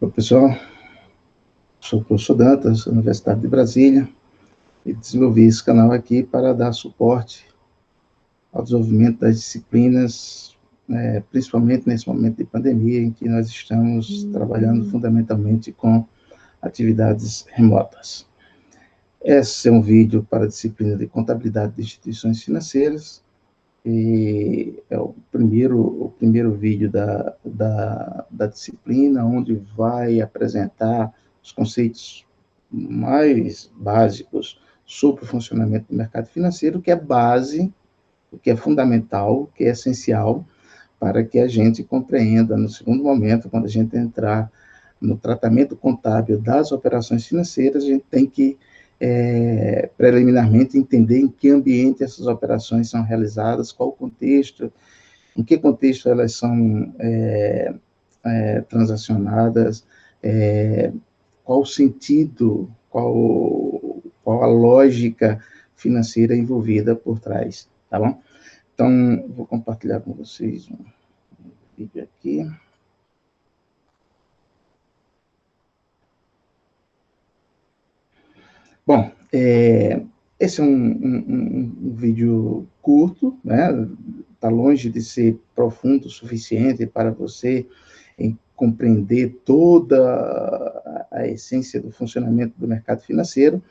Oi, pessoal, sou o professor Dantas, da Universidade de Brasília, e desenvolvi esse canal aqui para dar suporte ao desenvolvimento das disciplinas, principalmente nesse momento de pandemia, em que nós estamos trabalhando fundamentalmente com atividades remotas. Esse é um vídeo para a disciplina de Contabilidade de Instituições Financeiras, e é o primeiro vídeo da disciplina, onde vai apresentar os conceitos mais básicos sobre o funcionamento do mercado financeiro, que é base, o que é fundamental, o que é essencial, para que a gente compreenda, no segundo momento, quando a gente entrar no tratamento contábil das operações financeiras, a gente tem que preliminarmente entender em que ambiente essas operações são realizadas, qual o contexto, em que contexto elas são transacionadas, qual o sentido, qual a lógica financeira envolvida por trás, tá bom? Então, vou compartilhar com vocês um vídeo aqui. Bom, esse é um vídeo curto, né? Está longe de ser profundo o suficiente para você compreender toda a essência do funcionamento do mercado financeiro,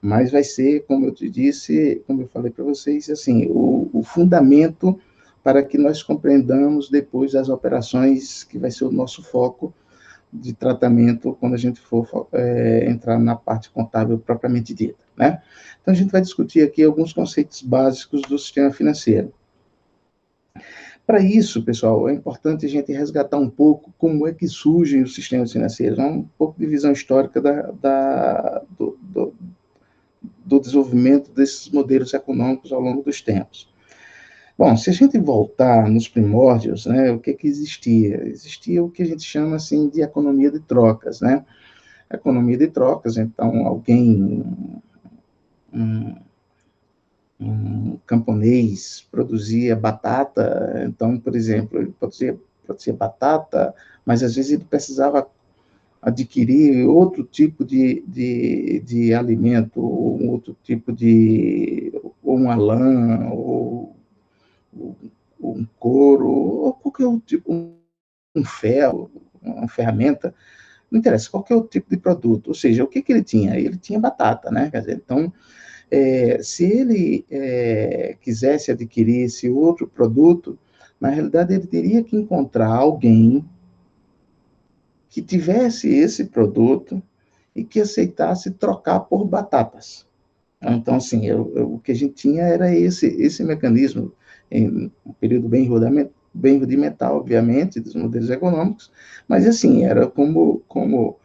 mas vai ser, como eu te disse, como eu falei para vocês, assim, o fundamento para que nós compreendamos depois as operações, que vai ser o nosso foco de tratamento quando a gente for entrar na parte contábil propriamente dita, né? Então, a gente vai discutir aqui alguns conceitos básicos do sistema financeiro. Para isso, pessoal, é importante a gente resgatar um pouco como é que surgem os sistemas financeiros, um pouco de visão histórica do desenvolvimento desses modelos econômicos ao longo dos tempos. Bom, se a gente voltar nos primórdios, né, o que existia? Existia o que a gente chama, assim, de economia de trocas, né? Economia de trocas, então, alguém, um camponês produzia batata, então, por exemplo, ele produzia batata, mas às vezes ele precisava adquirir outro tipo de alimento, ou outro tipo ou uma lã, ou um couro, ou qualquer outro tipo, um ferro, uma ferramenta, não interessa, qualquer outro tipo de produto. Ou seja, o que ele tinha? Ele tinha batata, né? Quer dizer, então, se ele quisesse adquirir esse outro produto, na realidade ele teria que encontrar alguém que tivesse esse produto e que aceitasse trocar por batatas. Então, assim, o que a gente tinha era esse mecanismo, em um período bem rudimentar, obviamente, dos modelos econômicos, mas, assim, era como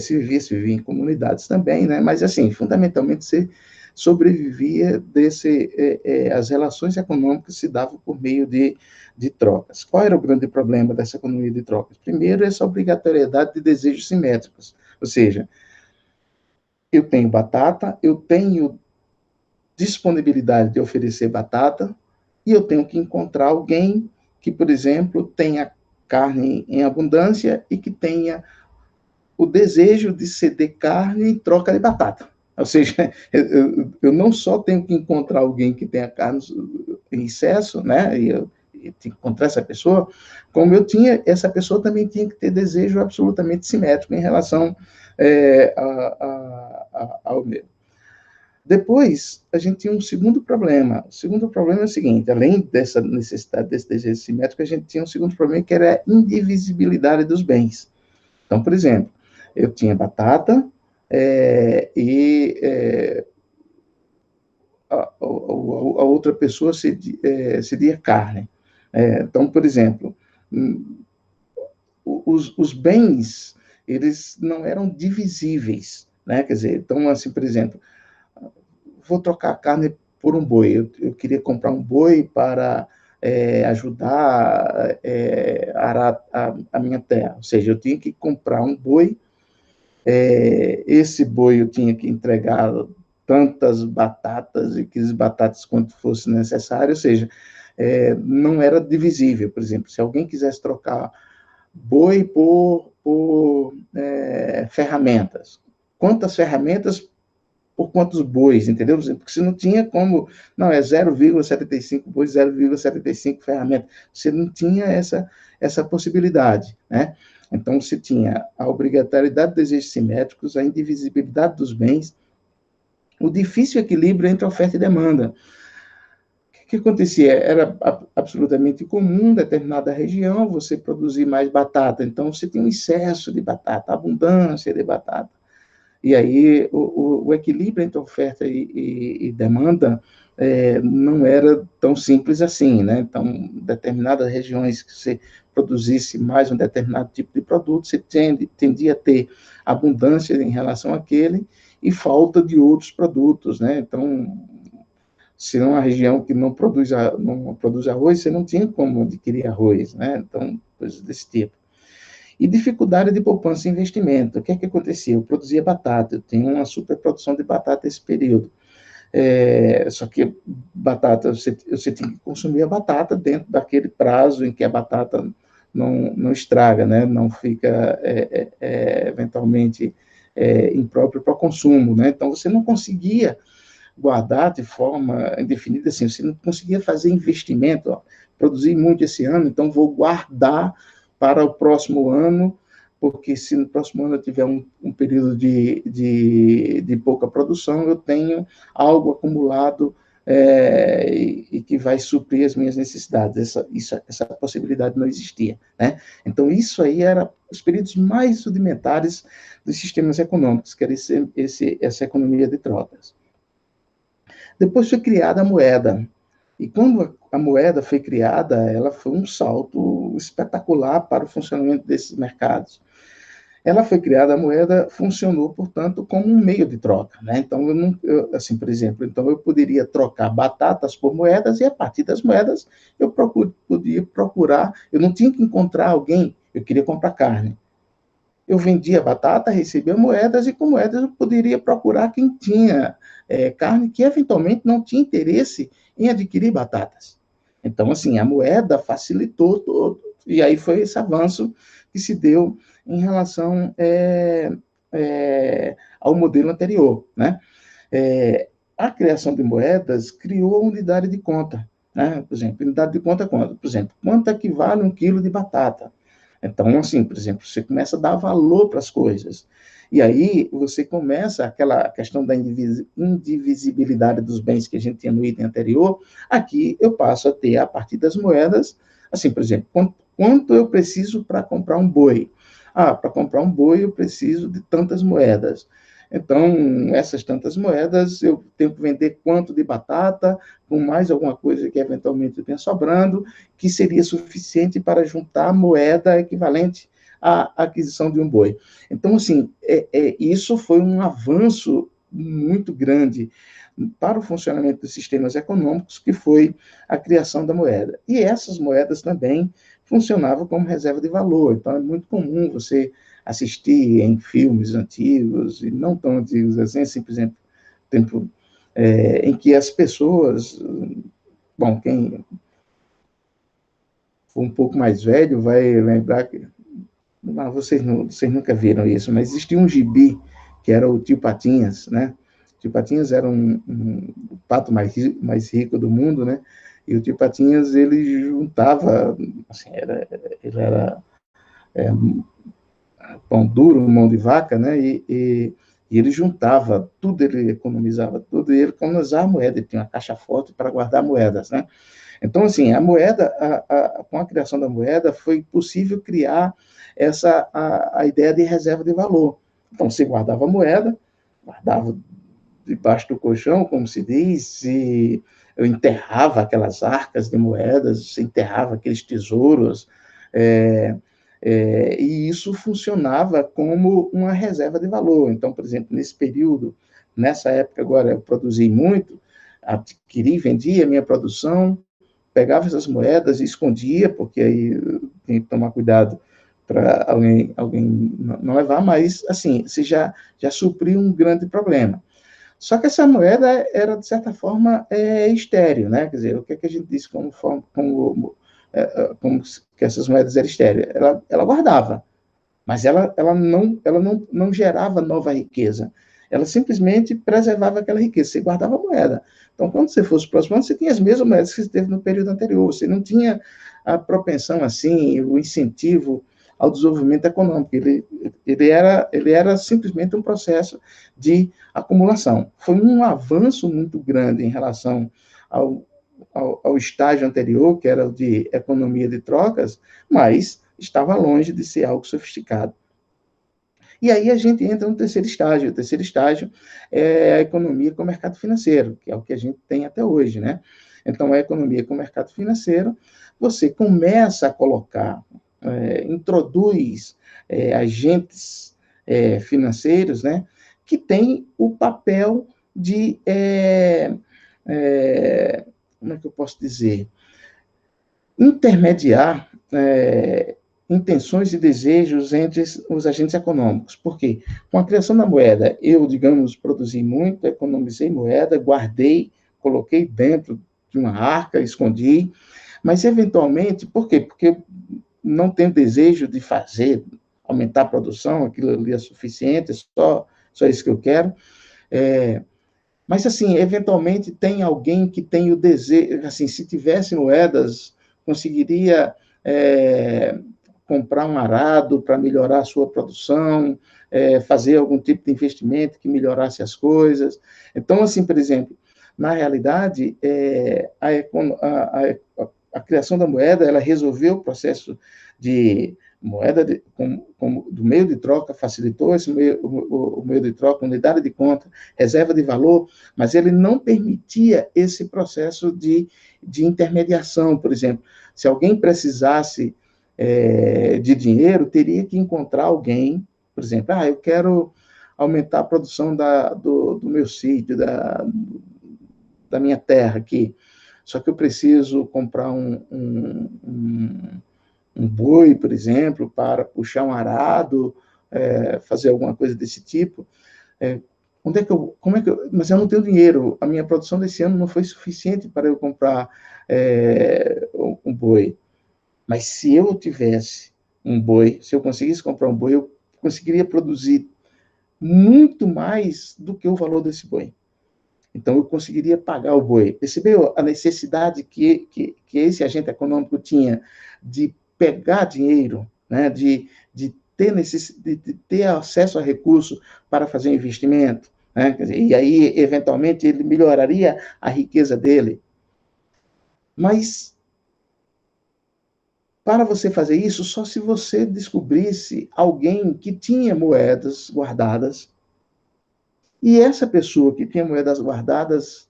se vivia em comunidades também, né? Mas, assim, fundamentalmente, se sobrevivia as relações econômicas se davam por meio de trocas. Qual era o grande problema dessa economia de trocas? Primeiro, essa obrigatoriedade de desejos simétricos, ou seja, eu tenho batata, eu tenho disponibilidade de oferecer batata, e eu tenho que encontrar alguém que, por exemplo, tenha carne em abundância e que tenha o desejo de ceder carne em troca de batata. Ou seja, eu não só tenho que encontrar alguém que tenha carne em excesso, né, e eu tinha que encontrar essa pessoa, como essa pessoa também tinha que ter desejo absolutamente simétrico em relação ao meu. Depois, a gente tinha um segundo problema. O segundo problema é o seguinte: além dessa necessidade desse desejo simétrico, a gente tinha um segundo problema, que era a indivisibilidade dos bens. Então, por exemplo, eu tinha batata e a outra pessoa cedia carne. Então, por exemplo, os bens, eles não eram divisíveis, né? Quer dizer, então, assim, por exemplo, vou trocar a carne por um boi. Eu queria comprar um boi para ajudar a arar a minha terra. Ou seja, eu tinha que comprar um boi, esse boi eu tinha que entregar tantas batatas, e que as batatas quanto fosse necessário, ou seja, não era divisível. Por exemplo, se alguém quisesse trocar boi por ferramentas. Quantas ferramentas por quantos bois, entendeu? Porque você não tinha como, não, é 0,75 bois, 0,75 ferramentas. Você não tinha essa possibilidade, né? Então, você tinha a obrigatoriedade de desejos simétricos, a indivisibilidade dos bens, o difícil equilíbrio entre oferta e demanda. O que acontecia? Era absolutamente comum em determinada região você produzir mais batata, então você tinha um excesso de batata, abundância de batata. E aí o equilíbrio entre oferta e demanda não era tão simples assim, né? Então, determinadas regiões que você produzisse mais um determinado tipo de produto, você tendia a ter abundância em relação àquele e falta de outros produtos, né? Então, se é uma região que não produz arroz, você não tinha como adquirir arroz, né? Então, coisas desse tipo. E dificuldade de poupança e investimento. O que é que acontecia? Eu produzia batata, eu tinha uma superprodução de batata nesse período. Só que batata, você tem que consumir a batata dentro daquele prazo em que a batata não estraga, né? Não fica eventualmente impróprio para consumo, né? Então você não conseguia guardar de forma indefinida, assim, você não conseguia fazer investimento, ó, produzir muito esse ano, então vou guardar para o próximo ano, porque se no próximo ano eu tiver um período de pouca produção, eu tenho algo acumulado e que vai suprir as minhas necessidades. Essa possibilidade não existia, né? Então, isso aí era os períodos mais rudimentares dos sistemas econômicos, que era essa economia de trocas. Depois foi criada a moeda. E quando a moeda foi criada, ela foi um salto espetacular para o funcionamento desses mercados. Ela foi criada, a moeda funcionou, portanto, como um meio de troca, né? Então, assim, por exemplo, então eu poderia trocar batatas por moedas e a partir das moedas eu podia procurar, eu não tinha que encontrar alguém, eu queria comprar carne. Eu vendia batata, recebia moedas, e com moedas eu poderia procurar quem tinha carne que eventualmente não tinha interesse em adquirir batatas. Então, assim, a moeda facilitou todo, e aí foi esse avanço que se deu em relação ao modelo anterior, né? A criação de moedas criou a unidade de conta, né? Por exemplo, unidade de conta quanto? Por exemplo, quanto equivale 1 quilo de batata? Então, assim, por exemplo, você começa a dar valor para as coisas. E aí você começa aquela questão da indivisibilidade dos bens que a gente tinha no item anterior, aqui eu passo a ter, a partir das moedas, assim, por exemplo, quanto eu preciso para comprar um boi? Para comprar um boi eu preciso de tantas moedas. Então, essas tantas moedas, eu tenho que vender quanto de batata, com mais alguma coisa que eventualmente eu tenha sobrando, que seria suficiente para juntar moeda equivalente à aquisição de um boi. Então, assim, isso foi um avanço muito grande para o funcionamento dos sistemas econômicos, que foi a criação da moeda. E essas moedas também funcionavam como reserva de valor. Então, é muito comum você assistir em filmes antigos, e não tão antigos assim, por exemplo, tempo em que as pessoas, bom, quem for um pouco mais velho vai lembrar que, não, vocês nunca viram isso, mas existia um gibi que era o Tio Patinhas, né? O Tio Patinhas era o pato mais rico do mundo, né? E o Tio Patinhas, ele juntava, assim, ele era pão duro, mão de vaca, né? E ele juntava tudo, ele economizava tudo, e ele economizava moeda, ele tinha uma caixa forte para guardar moedas, né? Então, assim, a moeda, com a criação da moeda, foi possível criar a ideia de reserva de valor. Então, você guardava a moeda, guardava debaixo do colchão, como se diz, e eu enterrava aquelas arcas de moedas, você enterrava aqueles tesouros, e isso funcionava como uma reserva de valor. Então, por exemplo, nesse período, nessa época agora, eu produzi muito, adquiri, vendia minha produção, pegava essas moedas e escondia, porque aí tem que tomar cuidado para alguém não levar, mas, assim, você já supriu um grande problema. Só que essa moeda era, de certa forma, estéril, né? Quer dizer, o que é que a gente disse como que essas moedas eram estéreis? Ela guardava. mas ela não gerava nova riqueza. Ela simplesmente preservava aquela riqueza, você guardava a moeda. Então, quando você fosse para o próximo ano, você tinha as mesmas moedas que você teve no período anterior, você não tinha a propensão, assim, o incentivo ao desenvolvimento econômico. Ele era simplesmente um processo de acumulação. Foi um avanço muito grande em relação ao estágio anterior, que era o de economia de trocas, mas estava longe de ser algo sofisticado. E aí a gente entra no terceiro estágio. O terceiro estágio é a economia com o mercado financeiro, que é o que a gente tem até hoje, né? Então, a economia com o mercado financeiro, você começa a colocar, introduz agentes financeiros, né, que têm o papel de, como é que eu posso dizer, intermediar intenções e desejos entre os agentes econômicos. Por quê? Com a criação da moeda, eu, digamos, produzi muito, economizei moeda, guardei, coloquei dentro de uma arca, escondi, mas, eventualmente, por quê? Porque eu não tenho desejo de fazer, aumentar a produção, aquilo ali é suficiente, só isso que eu quero. Mas, assim, eventualmente tem alguém que tem o desejo, assim, se tivesse moedas, conseguiria comprar um arado para melhorar a sua produção, fazer algum tipo de investimento que melhorasse as coisas. Então, assim, por exemplo, na realidade, a criação da moeda, ela resolveu o processo de moeda do meio de troca, facilitou o meio de troca, unidade de conta, reserva de valor, mas ele não permitia esse processo de intermediação, por exemplo. Se alguém precisasse de dinheiro, teria que encontrar alguém, por exemplo, eu quero aumentar a produção do meu sítio, da minha terra aqui, só que eu preciso comprar um boi, por exemplo, para puxar um arado, fazer alguma coisa desse tipo. Mas eu não tenho dinheiro, a minha produção desse ano não foi suficiente para eu comprar um boi. Mas se eu tivesse um boi, se eu conseguisse comprar um boi, eu conseguiria produzir muito mais do que o valor desse boi. Então, eu conseguiria pagar o boi. Percebeu a necessidade que esse agente econômico tinha de pegar dinheiro, né, de ter acesso a recursos para fazer um investimento, né? Quer dizer, e aí, eventualmente, ele melhoraria a riqueza dele. Mas, para você fazer isso, só se você descobrisse alguém que tinha moedas guardadas, e essa pessoa que tinha moedas guardadas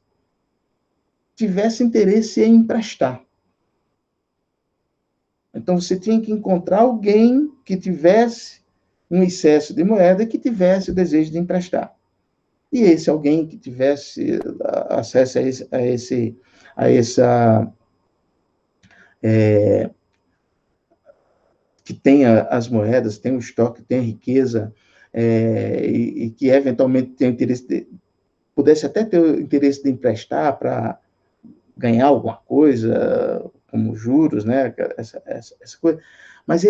tivesse interesse em emprestar. Então, você tinha que encontrar alguém que tivesse um excesso de moeda e que tivesse o desejo de emprestar. E esse alguém que tivesse acesso a essa que tenha as moedas, tenha o estoque, tenha a riqueza, e que eventualmente tenha interesse pudesse até ter o interesse de emprestar para ganhar alguma coisa, como juros, né? Essa coisa. Mas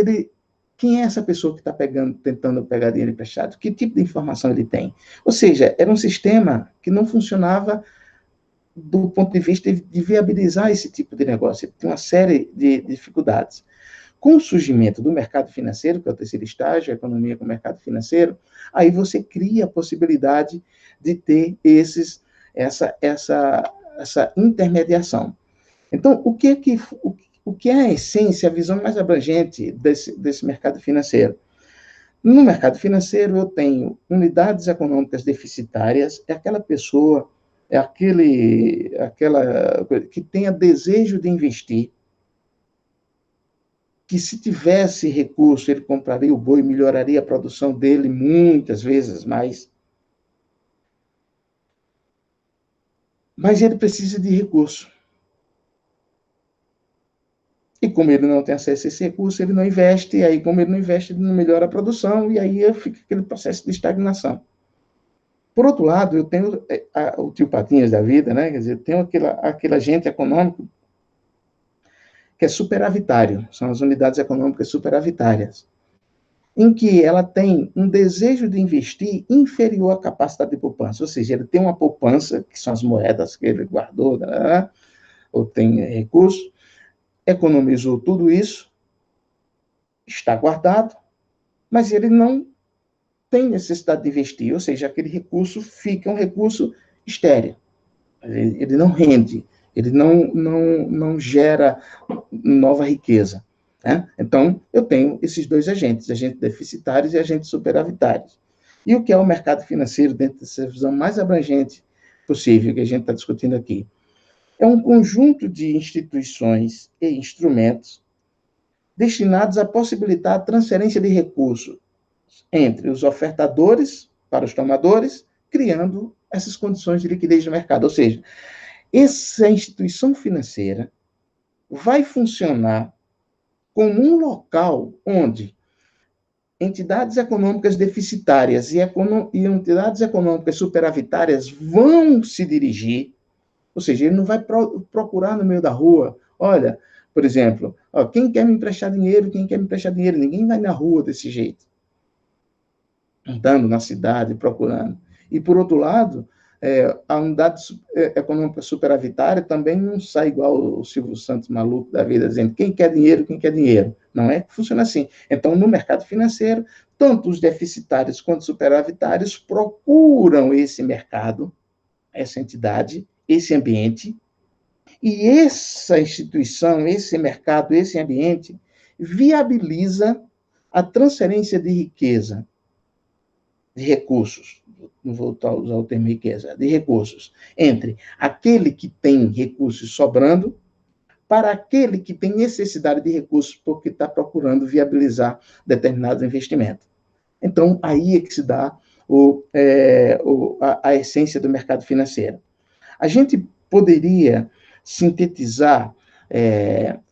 quem é essa pessoa que está tentando pegar dinheiro emprestado? Que tipo de informação ele tem? Ou seja, era um sistema que não funcionava do ponto de vista de viabilizar esse tipo de negócio. Ele tem uma série de dificuldades. Com o surgimento do mercado financeiro, que é o terceiro estágio, a economia com o mercado financeiro, aí você cria a possibilidade de ter essa intermediação. Então, o que é a essência, a visão mais abrangente desse mercado financeiro? No mercado financeiro, eu tenho unidades econômicas deficitárias, é aquela pessoa, aquela que tenha desejo de investir, que se tivesse recurso, ele compraria o boi, melhoraria a produção dele muitas vezes mais. Mas ele precisa de recurso. E como ele não tem acesso a esse recurso, ele não investe, e aí, como ele não investe, ele não melhora a produção, e aí fica aquele processo de estagnação. Por outro lado, eu tenho o tio Patinhas da vida, né? Quer dizer, eu tenho aquele agente econômico que é superavitário, são as unidades econômicas superavitárias. em que ela tem um desejo de investir inferior à capacidade de poupança, ou seja, ele tem uma poupança, que são as moedas que ele guardou, né, ou tem recurso, economizou tudo isso, está guardado, mas ele não tem necessidade de investir, ou seja, aquele recurso fica um recurso estéril, ele não rende, ele não gera nova riqueza. Né? Então, eu tenho esses dois agentes deficitários e agentes superavitários. E o que é o mercado financeiro dentro dessa visão mais abrangente possível que a gente está discutindo aqui? É um conjunto de instituições e instrumentos destinados a possibilitar a transferência de recursos entre os ofertadores para os tomadores, criando essas condições de liquidez do mercado. Ou seja, essa instituição financeira vai funcionar como um local onde entidades econômicas deficitárias e entidades econômicas superavitárias vão se dirigir, ou seja, ele não vai procurar no meio da rua, olha, por exemplo, quem quer me emprestar dinheiro, ninguém vai na rua desse jeito, andando na cidade, procurando. E, por outro lado, a unidade econômica superavitária também não sai igual o Silvio Santos maluco da vida, dizendo quem quer dinheiro. Não é que funciona assim. Então, no mercado financeiro, tanto os deficitários quanto os superavitários procuram esse mercado, essa entidade, esse ambiente, e essa instituição, esse mercado, esse ambiente, viabiliza a transferência de riqueza, de recursos, não vou usar o termo riqueza, de recursos, entre aquele que tem recursos sobrando para aquele que tem necessidade de recursos porque está procurando viabilizar determinado investimento. Então, aí é que se dá a essência do mercado financeiro. A gente poderia sintetizar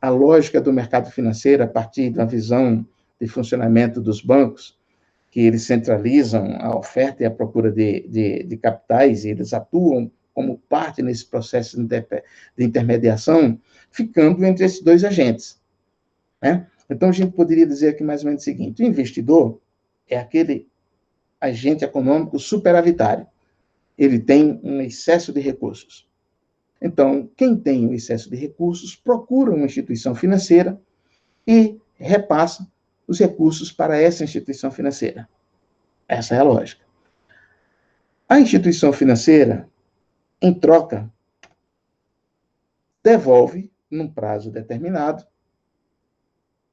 a lógica do mercado financeiro a partir da visão de funcionamento dos bancos, que eles centralizam a oferta e a procura de capitais, e eles atuam como parte nesse processo de intermediação, ficando entre esses dois agentes. Né? Então, a gente poderia dizer aqui mais ou menos o seguinte: o investidor é aquele agente econômico superavitário. Ele tem um excesso de recursos. Então, quem tem um excesso de recursos procura uma instituição financeira e repassa os recursos para essa instituição financeira. Essa é a lógica. A instituição financeira, em troca, devolve, num prazo determinado,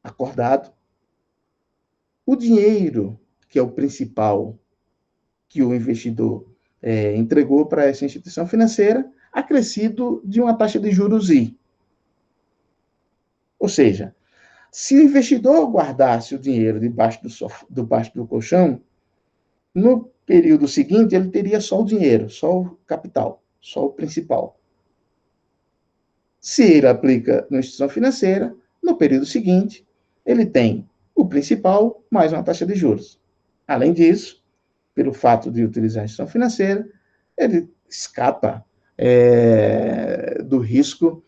acordado, o dinheiro, que é o principal que o investidor entregou para essa instituição financeira, acrescido de uma taxa de juros I. Ou seja, se o investidor guardasse o dinheiro debaixo do colchão, no período seguinte ele teria só o dinheiro, só o capital, só o principal. Se ele aplica na instituição financeira, no período seguinte, ele tem o principal mais uma taxa de juros. Além disso, pelo fato de utilizar a instituição financeira, ele escapa do risco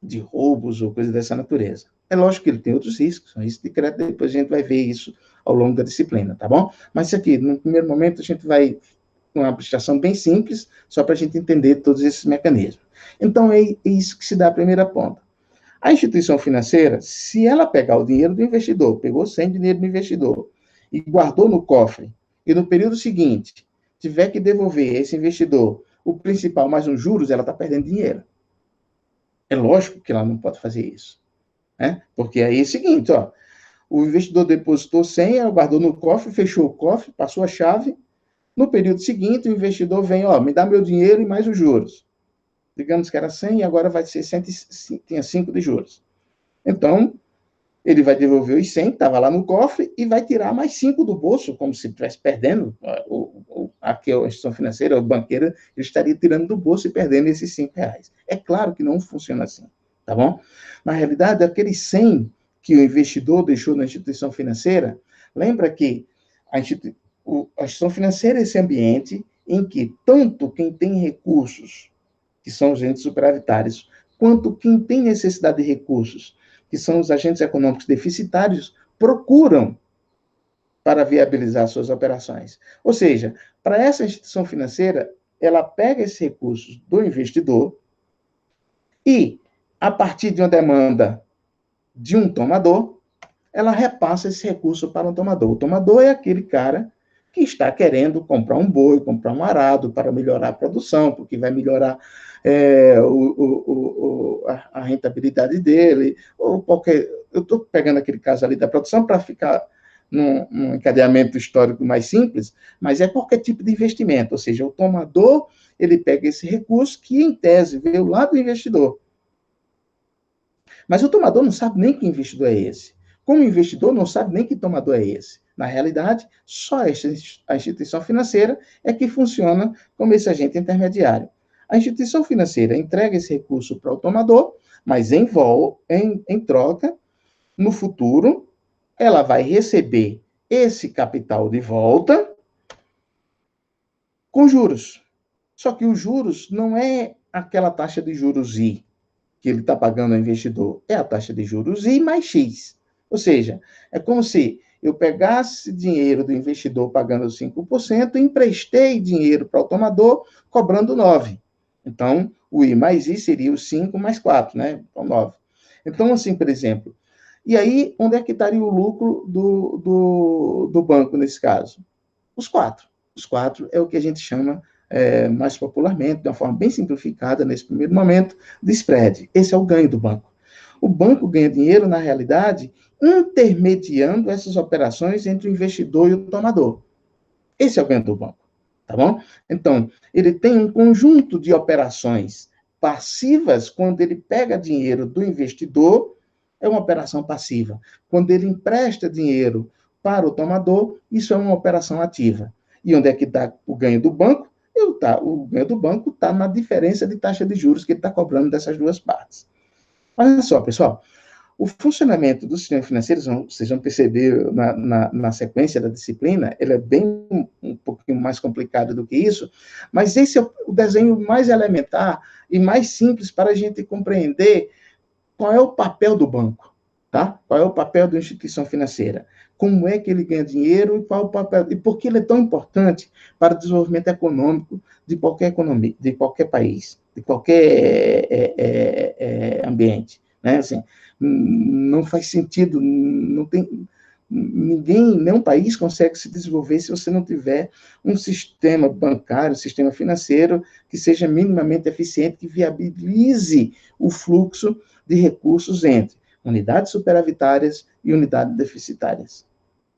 de roubos ou coisa dessa natureza. É lógico que ele tem outros riscos, são riscos de crédito, depois a gente vai ver isso ao longo da disciplina, tá bom? Mas isso aqui, no primeiro momento, a gente vai uma abstração bem simples, só para a gente entender todos esses mecanismos. Então, é isso que se dá a primeira ponta. A instituição financeira, se ela pegar o dinheiro do investidor, pegou 100 dinheiro do investidor e guardou no cofre, e no período seguinte tiver que devolver a esse investidor o principal mais os juros, ela está perdendo dinheiro. É lógico que ela não pode fazer isso. Né? Porque aí é o seguinte, o investidor depositou 100, ela guardou no cofre, fechou o cofre, passou a chave. No período seguinte, o investidor vem, me dá meu dinheiro e mais os juros. Digamos que era 100 e agora vai ser 100, tinha 5 de juros. Então, ele vai devolver os 100, que estava lá no cofre, e vai tirar mais 5 do bolso, como se estivesse perdendo. Aqui a instituição financeira, o banqueiro, ele estaria tirando do bolso e perdendo esses 5 reais. É claro que não funciona assim, tá bom? Na realidade, aqueles 100 que o investidor deixou na instituição financeira, lembra que a instituição financeira é esse ambiente em que tanto quem tem recursos, que são os entes superavitários, quanto quem tem necessidade de recursos, que são os agentes econômicos deficitários, procuram para viabilizar suas operações. Ou seja, para essa instituição financeira, ela pega esses recursos do investidor e, a partir de uma demanda de um tomador, ela repassa esse recurso para um tomador. O tomador é aquele cara que está querendo comprar um boi, comprar um arado para melhorar a produção, porque vai melhorar a rentabilidade dele, ou qualquer... Eu estou pegando aquele caso ali da produção para ficar num encadeamento histórico mais simples, mas é qualquer tipo de investimento, ou seja, o tomador, ele pega esse recurso que, em tese, veio lá do investidor. Mas o tomador não sabe nem que investidor é esse. Como investidor, não sabe nem que tomador é esse. Na realidade, só a instituição financeira é que funciona como esse agente intermediário. A instituição financeira entrega esse recurso para o tomador, mas em troca, no futuro, ela vai receber esse capital de volta com juros. Só que os juros não é aquela taxa de juros I que ele está pagando ao investidor, é a taxa de juros I mais X. Ou seja, é como se eu pegasse dinheiro do investidor pagando 5% e emprestei dinheiro para o tomador cobrando 9%. Então, o I mais I seria o 5 mais 4, né? Então, 9. Então, assim, por exemplo, e aí, onde é que estaria o lucro do banco nesse caso? Os 4. Os 4 é o que a gente chama, mais popularmente, de uma forma bem simplificada, nesse primeiro momento, de spread. Esse é o ganho do banco. O banco ganha dinheiro, na realidade, intermediando essas operações entre o investidor e o tomador. Esse é o ganho do banco, tá bom? Então, ele tem um conjunto de operações passivas quando ele pega dinheiro do investidor, é uma operação passiva. Quando ele empresta dinheiro para o tomador, isso é uma operação ativa. E onde é que está o ganho do banco? O ganho do banco está na diferença de taxa de juros que ele está cobrando dessas duas partes. Olha só, pessoal, o funcionamento do sistema financeiro, vocês vão perceber na sequência da disciplina, ele é bem um pouquinho mais complicado do que isso, mas esse é o desenho mais elementar e mais simples para a gente compreender qual é o papel do banco, tá? Qual é o papel da instituição financeira? Como é que ele ganha dinheiro e qual é o papel, e por que ele é tão importante para o desenvolvimento econômico de qualquer economia, de qualquer país, de qualquer ambiente, né? Assim, não faz sentido, não tem ninguém, nenhum país consegue se desenvolver se você não tiver um sistema bancário, um sistema financeiro que seja minimamente eficiente, que viabilize o fluxo de recursos entre unidades superavitárias e unidades deficitárias.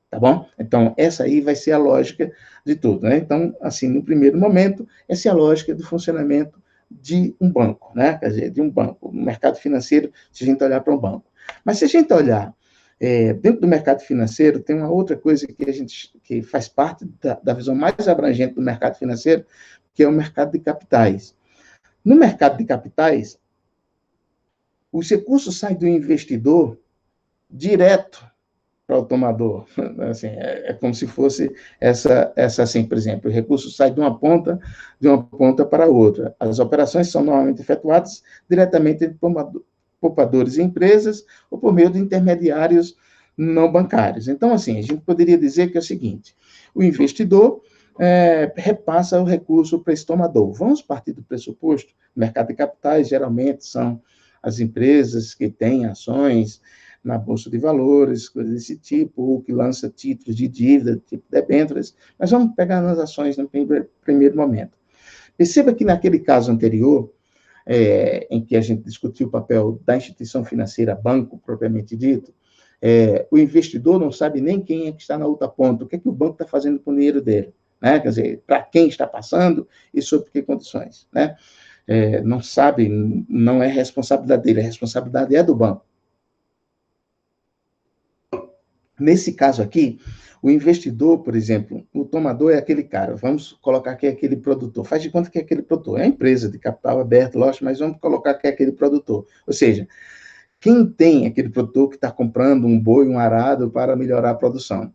Tá bom? Então, essa aí vai ser a lógica de tudo, né? Então, assim, no primeiro momento, essa é a lógica do funcionamento de um banco, né? Quer dizer, de um banco, no mercado financeiro, se a gente olhar para um banco. Mas se a gente olhar dentro do mercado financeiro, tem uma outra coisa que faz parte da visão mais abrangente do mercado financeiro, que é o mercado de capitais. No mercado de capitais, os recursos saem do investidor direto para o tomador. Assim, é como se fosse essa assim, por exemplo, o recurso sai de uma ponta para outra. As operações são normalmente efetuadas diretamente entre poupadores e empresas ou por meio de intermediários não bancários. Então, assim, a gente poderia dizer que é o seguinte, o investidor repassa o recurso para esse tomador. Vamos partir do pressuposto, o mercado de capitais geralmente são as empresas que têm ações na Bolsa de Valores, coisas desse tipo, ou que lança títulos de dívida, tipo debêntures, mas vamos pegar nas ações no primeiro momento. Perceba que naquele caso anterior, em que a gente discutiu o papel da instituição financeira, banco, propriamente dito, o investidor não sabe nem quem é que está na outra ponta, o que é que o banco está fazendo com o dinheiro dele, né? Quer dizer, para quem está passando e sob que condições, né? Não sabe, não é responsabilidade dele, a responsabilidade é do banco. Nesse caso aqui, o investidor, por exemplo, o tomador é aquele cara, vamos colocar que é aquele produtor, faz de conta que é aquele produtor, é a empresa de capital aberto, lógico, mas vamos colocar que é aquele produtor. Ou seja, quem tem aquele produtor que está comprando um boi, um arado para melhorar a produção?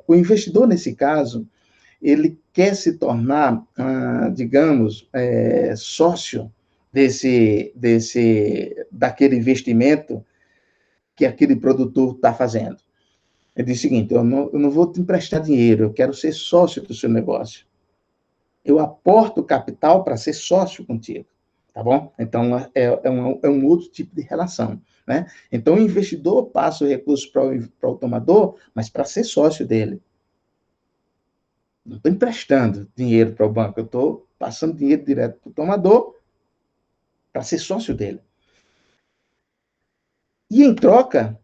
O investidor, nesse caso, ele quer se tornar, digamos, sócio daquele investimento que aquele produtor está fazendo? Ele diz o seguinte: eu não vou te emprestar dinheiro, eu quero ser sócio do seu negócio. Eu aporto capital para ser sócio contigo, tá bom? Então, é um outro tipo de relação, né? Então, o investidor passa o recurso para o tomador, mas para ser sócio dele. Não estou emprestando dinheiro para o banco, eu estou passando dinheiro direto para o tomador para ser sócio dele. E, em troca,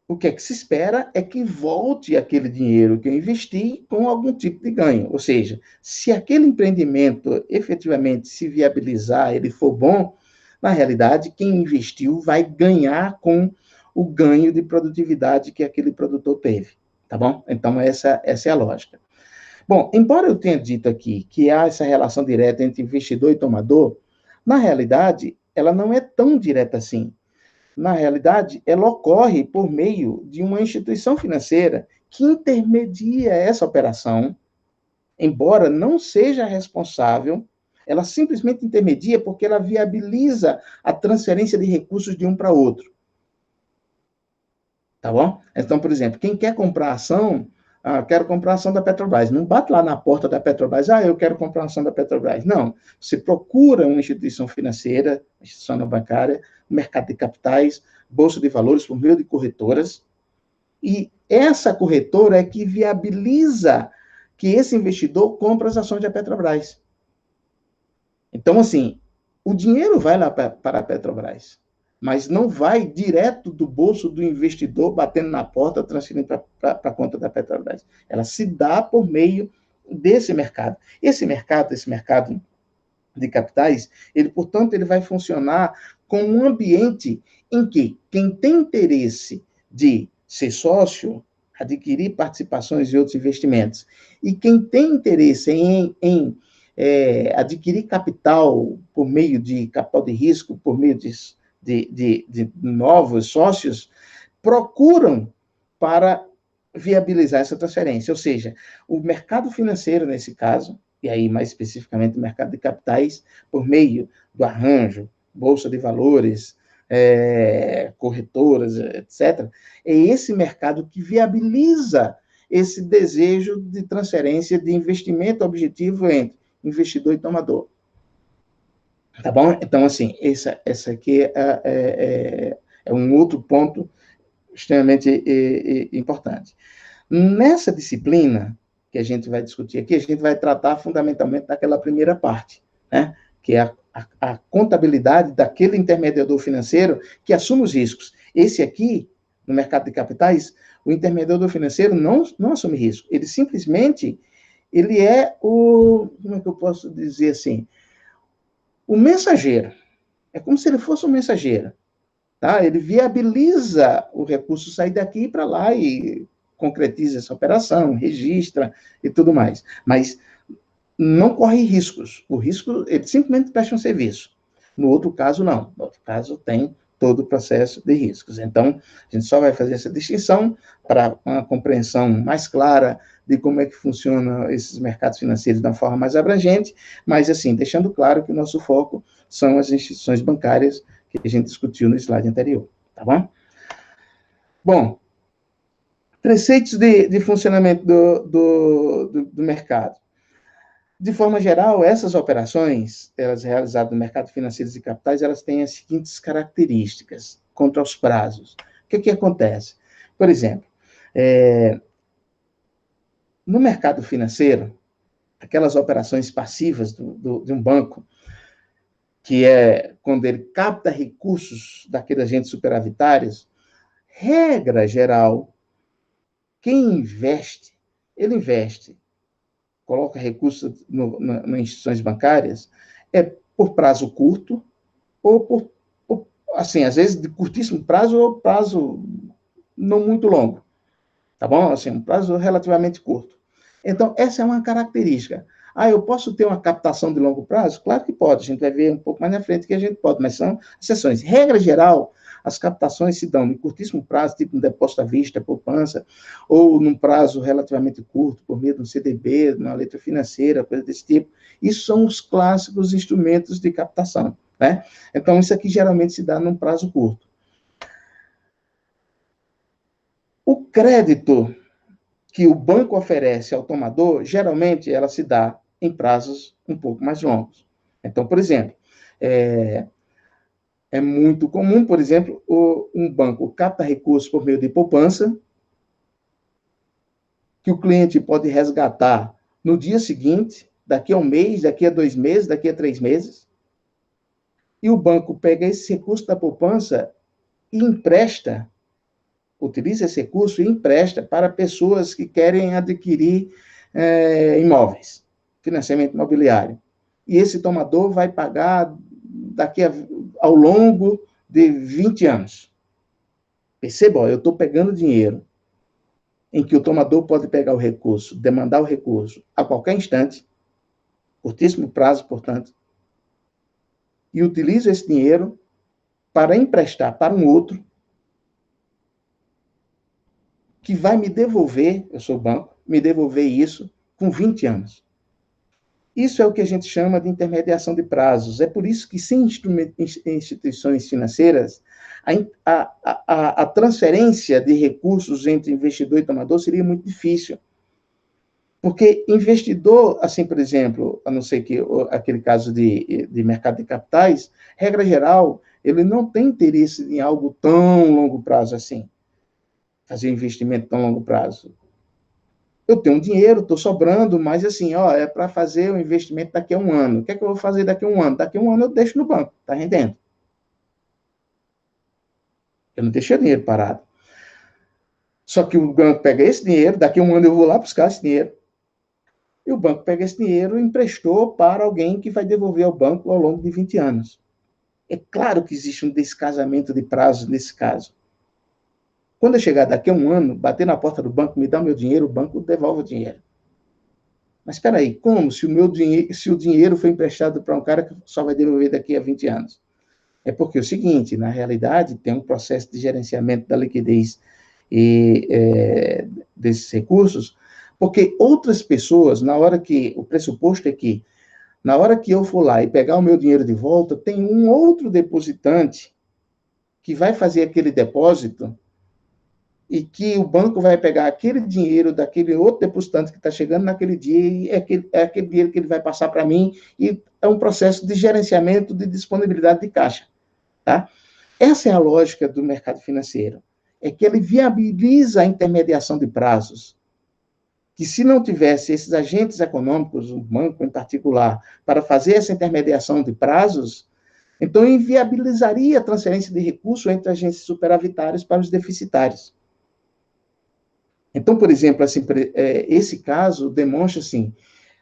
o que é que se espera é que volte aquele dinheiro que eu investi com algum tipo de ganho. Ou seja, se aquele empreendimento efetivamente se viabilizar, ele for bom, na realidade, quem investiu vai ganhar com o ganho de produtividade que aquele produtor teve. Tá bom? Então, essa é a lógica. Bom, embora eu tenha dito aqui que há essa relação direta entre investidor e tomador, na realidade, ela não é tão direta assim. Na realidade, ela ocorre por meio de uma instituição financeira que intermedia essa operação, embora não seja responsável, ela simplesmente intermedia porque ela viabiliza a transferência de recursos de um para outro. Tá bom? Então, por exemplo, quem quer comprar ação, quero comprar ação da Petrobras. Não bate lá na porta da Petrobras, eu quero comprar ação da Petrobras. Não. Você procura uma instituição financeira, instituição bancária, mercado de capitais, bolsa de valores por meio de corretoras, e essa corretora é que viabiliza que esse investidor compre as ações da Petrobras. Então, assim, o dinheiro vai lá para a Petrobras, mas não vai direto do bolso do investidor, batendo na porta, transferindo para a conta da Petrobras. Ela se dá por meio desse mercado. Esse mercado de capitais, ele, portanto, ele vai funcionar como um ambiente em que quem tem interesse de ser sócio, adquirir participações e outros investimentos, e quem tem interesse em adquirir capital por meio de capital de risco, por meio de novos sócios, procuram para viabilizar essa transferência. Ou seja, o mercado financeiro, nesse caso, e aí mais especificamente o mercado de capitais, por meio do arranjo, bolsa de valores, corretoras, etc., é esse mercado que viabiliza esse desejo de transferência de investimento objetivo entre investidor e tomador. Tá bom? Então, assim, essa aqui é um outro ponto extremamente importante. Nessa disciplina que a gente vai discutir aqui, a gente vai tratar fundamentalmente daquela primeira parte, né? Que é a contabilidade daquele intermediador financeiro que assume os riscos. Esse aqui, no mercado de capitais, o intermediador financeiro não assume risco. Ele simplesmente, ele é como é que eu posso dizer assim? O mensageiro. É como se ele fosse um mensageiro. Tá? Ele viabiliza o recurso sair daqui para lá e concretiza essa operação, registra e tudo mais. Mas não corre riscos. O risco, ele simplesmente presta um serviço. No outro caso, não. No outro caso, tem todo o processo de riscos. Então, a gente só vai fazer essa distinção para uma compreensão mais clara de como é que funcionam esses mercados financeiros de uma forma mais abrangente, mas, assim, deixando claro que o nosso foco são as instituições bancárias que a gente discutiu no slide anterior, tá bom? Bom, preceitos de funcionamento do mercado. De forma geral, essas operações, elas realizadas no mercado financeiro e capitais, elas têm as seguintes características quanto aos prazos. O que acontece? Por exemplo, no mercado financeiro, aquelas operações passivas de um banco, que é quando ele capta recursos daqueles agentes superavitários, regra geral, quem investe, ele investe, coloca recursos nas instituições bancárias, por prazo curto, ou assim, às vezes de curtíssimo prazo ou prazo não muito longo, tá bom? Assim, um prazo relativamente curto. Então, essa é uma característica. Eu posso ter uma captação de longo prazo? Claro que pode, a gente vai ver um pouco mais na frente que a gente pode, mas são exceções. Regra geral, as captações se dão em curtíssimo prazo, tipo um depósito à vista, poupança, ou num prazo relativamente curto, por meio de um CDB, de uma letra financeira, coisa desse tipo. Isso são os clássicos instrumentos de captação, né? Então, isso aqui geralmente se dá num prazo curto. O crédito que o banco oferece ao tomador, geralmente ela se dá em prazos um pouco mais longos. Então, por exemplo, é muito comum, por exemplo, um banco capta recursos por meio de poupança, que o cliente pode resgatar no dia seguinte, daqui a um mês, daqui a 2 meses, daqui a 3 meses, e o banco pega esse recurso da poupança e empresta, utiliza esse recurso e empresta para pessoas que querem adquirir imóveis, financiamento imobiliário. E esse tomador vai pagar ao longo de 20 anos. Perceba, eu estou pegando dinheiro em que o tomador pode pegar o recurso, demandar o recurso a qualquer instante, curtíssimo prazo, portanto, e utilizo esse dinheiro para emprestar para um outro que vai me devolver, eu sou banco, me devolver isso com 20 anos. Isso é o que a gente chama de intermediação de prazos. É por isso que, sem instituições financeiras, a transferência de recursos entre investidor e tomador seria muito difícil. Porque investidor, assim, por exemplo, a não ser que aquele caso de mercado de capitais, regra geral, ele não tem interesse em algo tão longo prazo assim, fazer investimento tão longo prazo. Eu tenho dinheiro, estou sobrando, mas assim, é para fazer o investimento daqui a um ano. O que é que eu vou fazer daqui a um ano? Daqui a um ano eu deixo no banco, está rendendo. Eu não deixei o dinheiro parado. Só que o banco pega esse dinheiro, daqui a um ano eu vou lá buscar esse dinheiro, e o banco pega esse dinheiro e emprestou para alguém que vai devolver ao banco ao longo de 20 anos. É claro que existe um descasamento de prazos nesse caso. Quando eu chegar daqui a um ano, bater na porta do banco, me dá o meu dinheiro, o banco devolve o dinheiro. Mas espera aí, como se o dinheiro foi emprestado para um cara que só vai devolver daqui a 20 anos? É porque é o seguinte, na realidade, tem um processo de gerenciamento da liquidez desses recursos, porque outras pessoas, o pressuposto é que, na hora que eu for lá e pegar o meu dinheiro de volta, tem um outro depositante que vai fazer aquele depósito e que o banco vai pegar aquele dinheiro daquele outro depositante que está chegando naquele dia e é aquele dinheiro que ele vai passar para mim e é um processo de gerenciamento de disponibilidade de caixa. Tá? Essa é a lógica do mercado financeiro. É que ele viabiliza a intermediação de prazos. Que se não tivesse esses agentes econômicos, o banco em particular, para fazer essa intermediação de prazos, então inviabilizaria a transferência de recursos entre agentes superavitários para os deficitários. Então, por exemplo, assim, esse caso demonstra assim,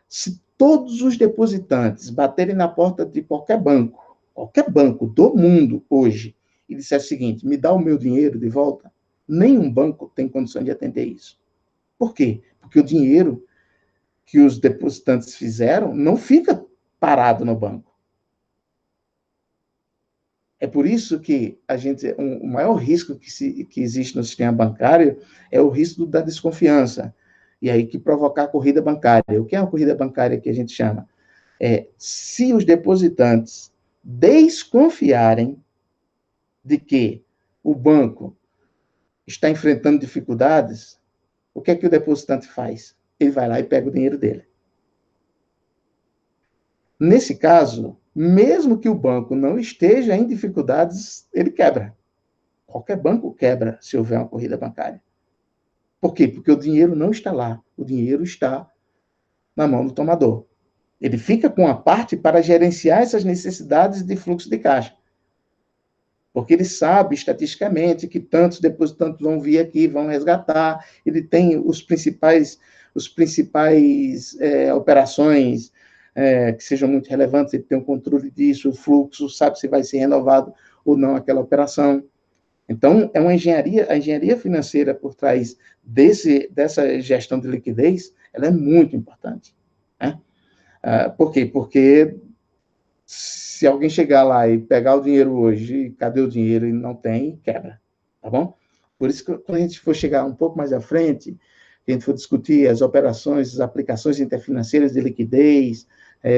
se todos os depositantes baterem na porta de qualquer banco do mundo hoje, e disser o seguinte, me dá o meu dinheiro de volta, nenhum banco tem condição de atender isso. Por quê? Porque o dinheiro que os depositantes fizeram não fica parado no banco. É por isso que o maior risco que existe no sistema bancário é o risco da desconfiança. E aí que provocar a corrida bancária. O que é a corrida bancária que a gente chama? Se os depositantes desconfiarem de que o banco está enfrentando dificuldades, o que é que o depositante faz? Ele vai lá e pega o dinheiro dele. Nesse caso, mesmo que o banco não esteja em dificuldades, ele quebra. Qualquer banco quebra se houver uma corrida bancária. Por quê? Porque o dinheiro não está lá. O dinheiro está na mão do tomador. Ele fica com a parte para gerenciar essas necessidades de fluxo de caixa. Porque ele sabe, estatisticamente, que tantos depositantes vão vir aqui, vão resgatar. Ele tem os principais operações que sejam muito relevantes, ele tem um controle disso, o fluxo, sabe se vai ser renovado ou não aquela operação. Então, a engenharia financeira por trás dessa gestão de liquidez, ela é muito importante. Né? Por quê? Porque se alguém chegar lá e pegar o dinheiro hoje, cadê o dinheiro e não tem, quebra. Tá bom? Por isso que quando a gente for chegar um pouco mais à frente, a gente for discutir as operações, as aplicações interfinanceiras de liquidez,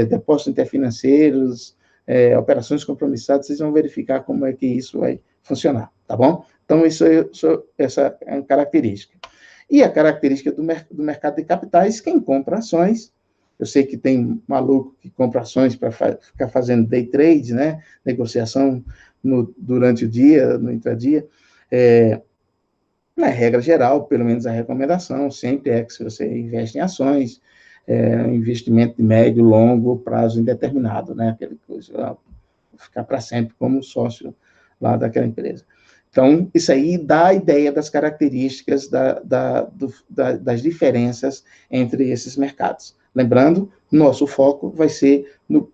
depósitos interfinanceiros, operações compromissadas, vocês vão verificar como é que isso vai funcionar, tá bom? Então, essa é uma característica. E a característica do mercado de capitais, quem compra ações, eu sei que tem maluco que compra ações para ficar fazendo day trade, né? Negociação durante o dia, no intradia. Na regra geral, pelo menos a recomendação sempre é que se você investe em ações, um investimento de médio, longo prazo indeterminado, né? Aquela coisa, ficar para sempre como sócio lá daquela empresa. Então, isso aí dá a ideia das características das diferenças entre esses mercados. Lembrando, nosso foco vai ser no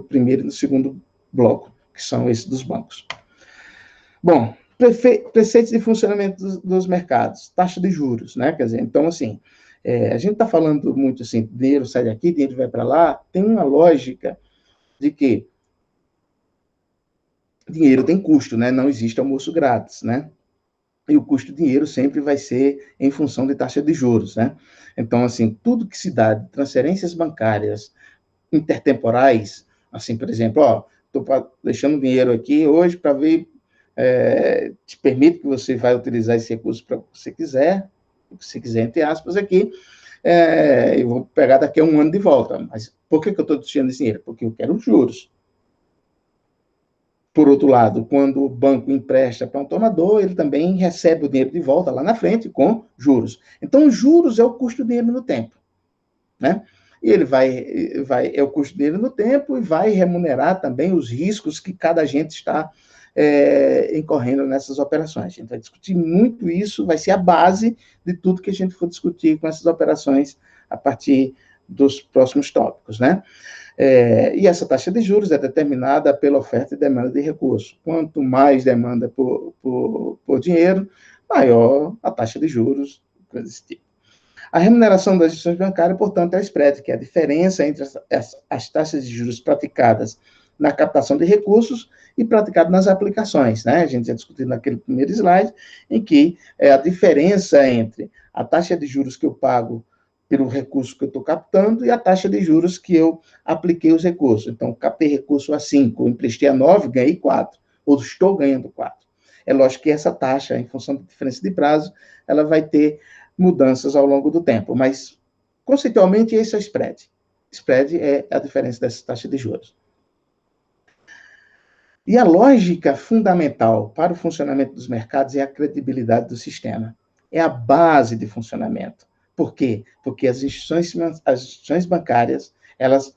primeiro e no segundo bloco, que são esses dos bancos. Bom, preceitos de funcionamento dos mercados, taxa de juros, né? Quer dizer, então, assim, a gente está falando muito assim, dinheiro sai daqui, dinheiro vai para lá, tem uma lógica de que dinheiro tem custo, né? Não existe almoço grátis, né? E o custo do dinheiro sempre vai ser em função de taxa de juros, né? Então, assim, tudo que se dá de transferências bancárias intertemporais, assim, por exemplo, ó, estou deixando dinheiro aqui hoje para ver, te permite que você vai utilizar esse recurso para o que você quiser, entre aspas, aqui, eu vou pegar daqui a um ano de volta. Mas por que eu estou deixando esse dinheiro? Porque eu quero os juros. Por outro lado, quando o banco empresta para um tomador, ele também recebe o dinheiro de volta lá na frente com juros. Então, os juros é o custo do dinheiro no tempo, né? E ele é o custo dele no tempo e vai remunerar também os riscos que cada agente está incorrendo nessas operações. A gente vai discutir muito isso, vai ser a base de tudo que a gente for discutir com essas operações a partir dos próximos tópicos, né? E essa taxa de juros é determinada pela oferta e demanda de recursos. Quanto mais demanda por dinheiro, maior a taxa de juros, coisa desse tipo. A remuneração das instituições bancárias, portanto, é a spread, que é a diferença entre as taxas de juros praticadas na captação de recursos e praticadas nas aplicações, né? A gente já discutiu naquele primeiro slide, em que a diferença entre a taxa de juros que eu pago pelo recurso que eu estou captando e a taxa de juros que eu apliquei os recursos. Então, captei recurso a 5, emprestei a 9, ganhei 4, ou estou ganhando 4. É lógico que essa taxa, em função da diferença de prazo, ela vai ter mudanças ao longo do tempo, mas, conceitualmente, esse é o spread. Spread é a diferença dessa taxa de juros. E a lógica fundamental para o funcionamento dos mercados é a credibilidade do sistema. É a base de funcionamento. Por quê? Porque as instituições bancárias, elas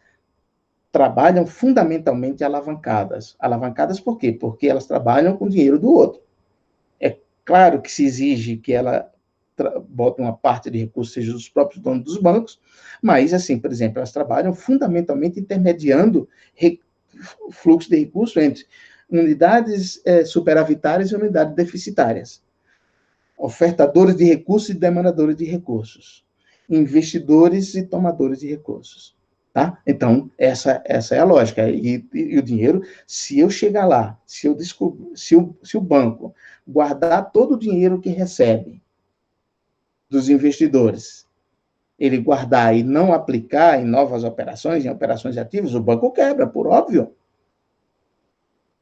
trabalham fundamentalmente alavancadas. Alavancadas por quê? Porque elas trabalham com o dinheiro do outro. É claro que se exige que ela bota uma parte de recursos, seja dos próprios donos dos bancos, mas, assim, por exemplo, elas trabalham fundamentalmente intermediando fluxo de recursos entre unidades superavitárias e unidades deficitárias, ofertadores de recursos e demandadores de recursos, investidores e tomadores de recursos. Tá? Então, essa é a lógica. E o dinheiro, se eu chegar lá, se o banco guardar todo o dinheiro que recebe dos investidores, ele guardar e não aplicar em novas operações, em operações ativas, o banco quebra, por óbvio.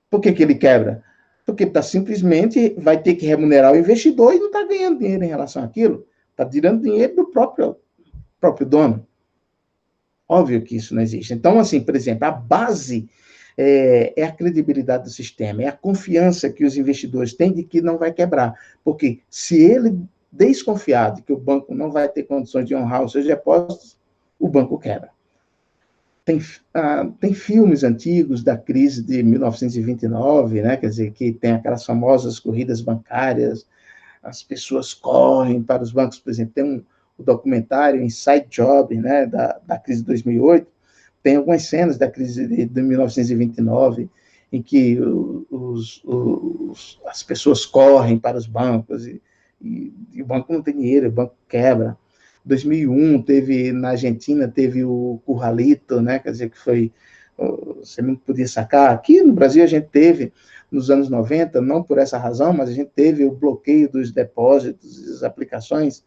Por que ele quebra? Porque simplesmente vai ter que remunerar o investidor e não está ganhando dinheiro em relação àquilo. Está tirando dinheiro do próprio dono. Óbvio que isso não existe. Então, assim, por exemplo, a base é a credibilidade do sistema, é a confiança que os investidores têm de que não vai quebrar. Porque se ele desconfiar de que o banco não vai ter condições de honrar os seus depósitos, o banco quebra. Tem filmes antigos da crise de 1929, né? Quer dizer, que tem aquelas famosas corridas bancárias, as pessoas correm para os bancos, por exemplo, tem o documentário Inside Job, né, da crise de 2008, tem algumas cenas da crise de 1929, em que as pessoas correm para os bancos e o banco não tem dinheiro, o banco quebra. 2001 na Argentina teve o Curralito, né, quer dizer que foi, você não podia sacar. Aqui no Brasil a gente teve nos anos 90, não por essa razão, mas a gente teve o bloqueio dos depósitos e das aplicações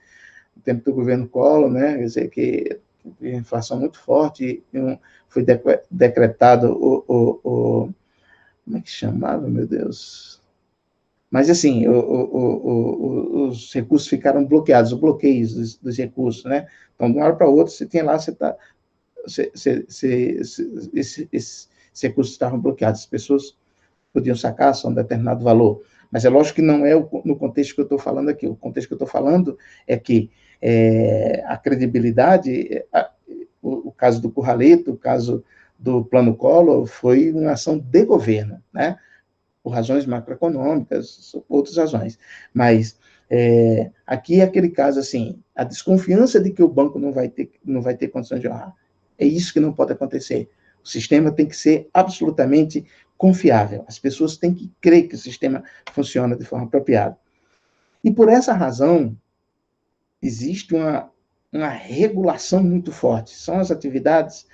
no tempo do governo Collor, né, quer dizer que a inflação muito forte, foi decretado como é que chamava, meu Deus? Mas, assim, os recursos ficaram bloqueados, o bloqueio dos recursos, né? Então, de uma hora para outra, você tem lá, esses recursos estavam bloqueados, as pessoas podiam sacar só um determinado valor. Mas é lógico que não é no contexto que eu estou falando aqui. O contexto que eu estou falando é que a credibilidade, o caso do Curraleto, o caso do Plano Collor, foi uma ação de governo, né? Por razões macroeconômicas, por outras razões. Mas aqui é aquele caso assim, a desconfiança de que o banco não vai ter condições de honrar. É isso que não pode acontecer. O sistema tem que ser absolutamente confiável. As pessoas têm que crer que o sistema funciona de forma apropriada. E por essa razão, existe uma regulação muito forte. São as atividades,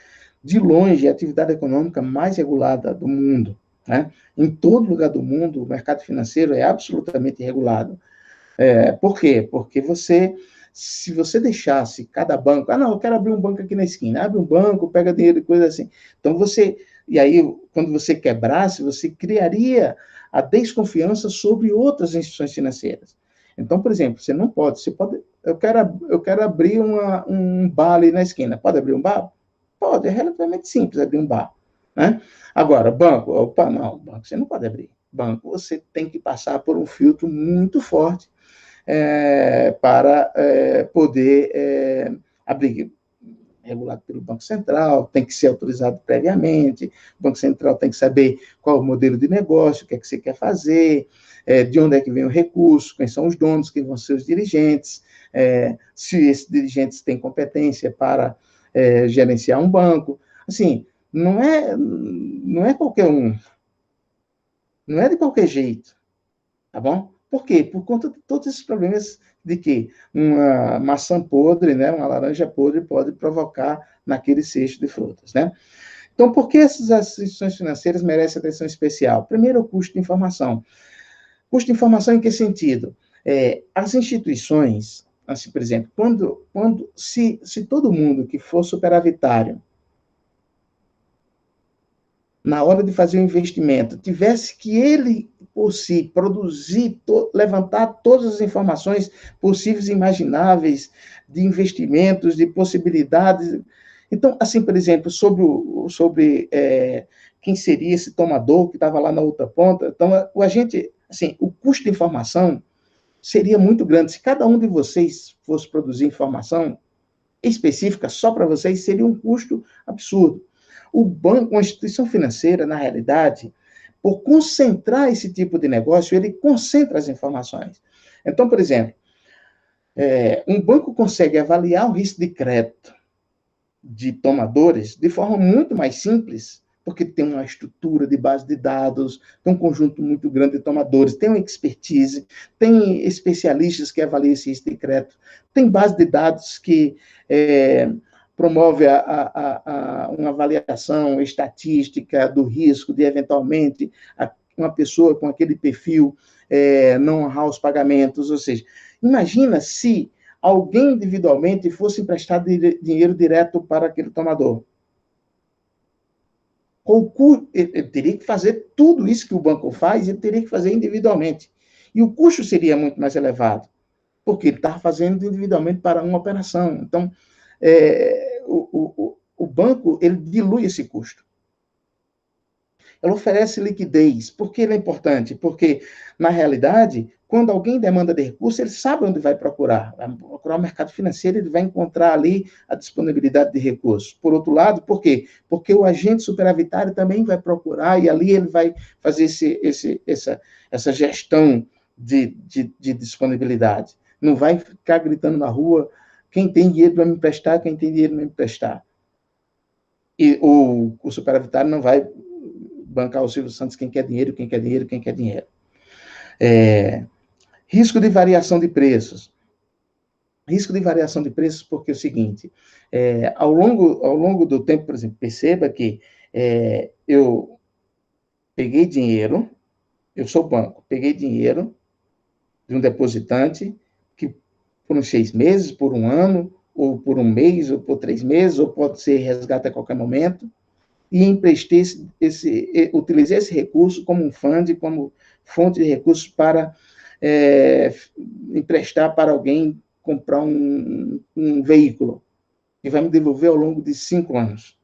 de longe, a atividade econômica mais regulada do mundo. Né? Em todo lugar do mundo, o mercado financeiro é absolutamente regulado. Por quê? Porque se você deixasse cada banco, não, eu quero abrir um banco aqui na esquina, abre um banco, pega dinheiro e coisa assim. Então e aí, quando você quebrasse, você criaria a desconfiança sobre outras instituições financeiras. Então, por exemplo, eu quero abrir um bar ali na esquina. Pode abrir um bar? Pode, é relativamente simples abrir um bar. Né? Agora, banco, opa, não, banco você não pode abrir. Banco você tem que passar por um filtro muito forte para poder abrir, regulado pelo Banco Central, tem que ser autorizado previamente, o Banco Central tem que saber qual é o modelo de negócio, o que é que você quer fazer, de onde é que vem o recurso, quem são os donos, quem vão ser os dirigentes, se esses dirigentes têm competência para gerenciar um banco. Assim, não é qualquer um, não é de qualquer jeito, tá bom? Por quê? Por conta de todos esses problemas de que uma maçã podre, né, uma laranja podre pode provocar naquele cesto de frutas, né? Então, por que essas instituições financeiras merecem atenção especial? Primeiro, o custo de informação. Custo de informação em que sentido? As instituições, assim, por exemplo, se todo mundo que for superavitário na hora de fazer o investimento, tivesse que ele, por si, produzir, levantar todas as informações possíveis e imagináveis de investimentos, de possibilidades. Então, assim, por exemplo, sobre quem seria esse tomador que estava lá na outra ponta. Então, o custo de informação seria muito grande. Se cada um de vocês fosse produzir informação específica só para vocês, seria um custo absurdo. O banco, uma instituição financeira, na realidade, por concentrar esse tipo de negócio, ele concentra as informações. Então, por exemplo, um banco consegue avaliar o risco de crédito de tomadores de forma muito mais simples, porque tem uma estrutura de base de dados, tem um conjunto muito grande de tomadores, tem uma expertise, tem especialistas que avaliam esse risco de crédito, tem base de dados que promove uma avaliação estatística do risco de, eventualmente, uma pessoa com aquele perfil não honrar os pagamentos. Ou seja, imagina se alguém individualmente fosse emprestar dinheiro direto para aquele tomador. Ele teria que fazer tudo isso que o banco faz, ele teria que fazer individualmente. E o custo seria muito mais elevado, porque ele estava fazendo individualmente para uma operação. Então, o banco, ele dilui esse custo. Ela oferece liquidez. Por que ele é importante? Porque, na realidade, quando alguém demanda de recurso, ele sabe onde vai procurar. Vai procurar o mercado financeiro, ele vai encontrar ali a disponibilidade de recursos. Por outro lado, por quê? Porque o agente superavitário também vai procurar e ali ele vai fazer essa gestão de disponibilidade. Não vai ficar gritando na rua, quem tem dinheiro vai me emprestar, quem tem dinheiro vai me emprestar. E o superavitário não vai bancar o Silvio Santos, quem quer dinheiro, quem quer dinheiro, quem quer dinheiro. Risco de variação de preços. Risco de variação de preços porque é o seguinte, ao longo do tempo, por exemplo, perceba que eu peguei dinheiro, eu sou banco, peguei dinheiro de um depositante que por uns 6 meses, por um ano, ou por um mês, ou por 3 meses, ou pode ser resgate a qualquer momento, e emprestei utilizei esse recurso como um fundo, como fonte de recursos para emprestar para alguém comprar um veículo, e vai me devolver ao longo de 5 anos.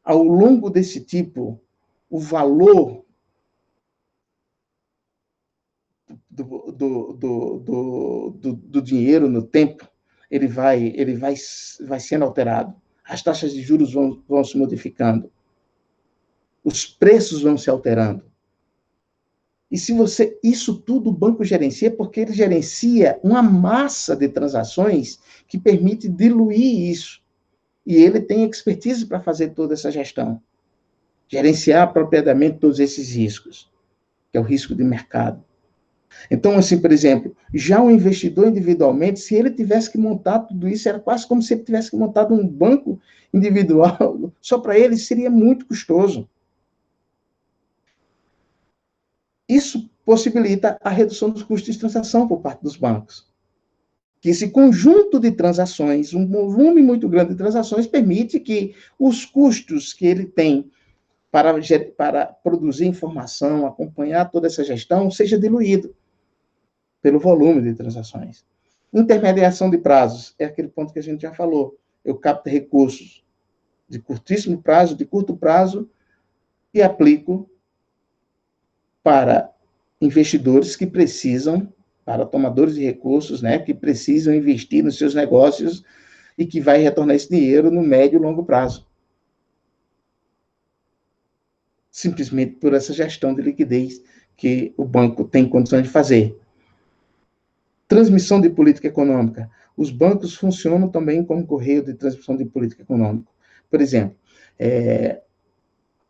Ao longo desse tipo, o valor do dinheiro no tempo, ele vai sendo alterado. As taxas de juros vão se modificando. Os preços vão se alterando. E se isso tudo o banco gerencia, porque ele gerencia uma massa de transações que permite diluir isso. E ele tem expertise para fazer toda essa gestão. Gerenciar apropriadamente todos esses riscos, que é o risco de mercado. Então, assim, por exemplo, já o investidor individualmente, se ele tivesse que montar tudo isso, era quase como se ele tivesse que montar um banco individual, só para ele seria muito custoso. Isso possibilita a redução dos custos de transação por parte dos bancos. Que esse conjunto de transações, um volume muito grande de transações, permite que os custos que ele tem para produzir informação, acompanhar toda essa gestão, seja diluído pelo volume de transações. Intermediação de prazos é aquele ponto que a gente já falou. Eu capto recursos de curtíssimo prazo, de curto prazo, e aplico para investidores que precisam, para tomadores de recursos, né, que precisam investir nos seus negócios e que vai retornar esse dinheiro no médio e longo prazo. Simplesmente por essa gestão de liquidez que o banco tem condições de fazer. Transmissão de política econômica. Os bancos funcionam também como correio de transmissão de política econômica. Por exemplo,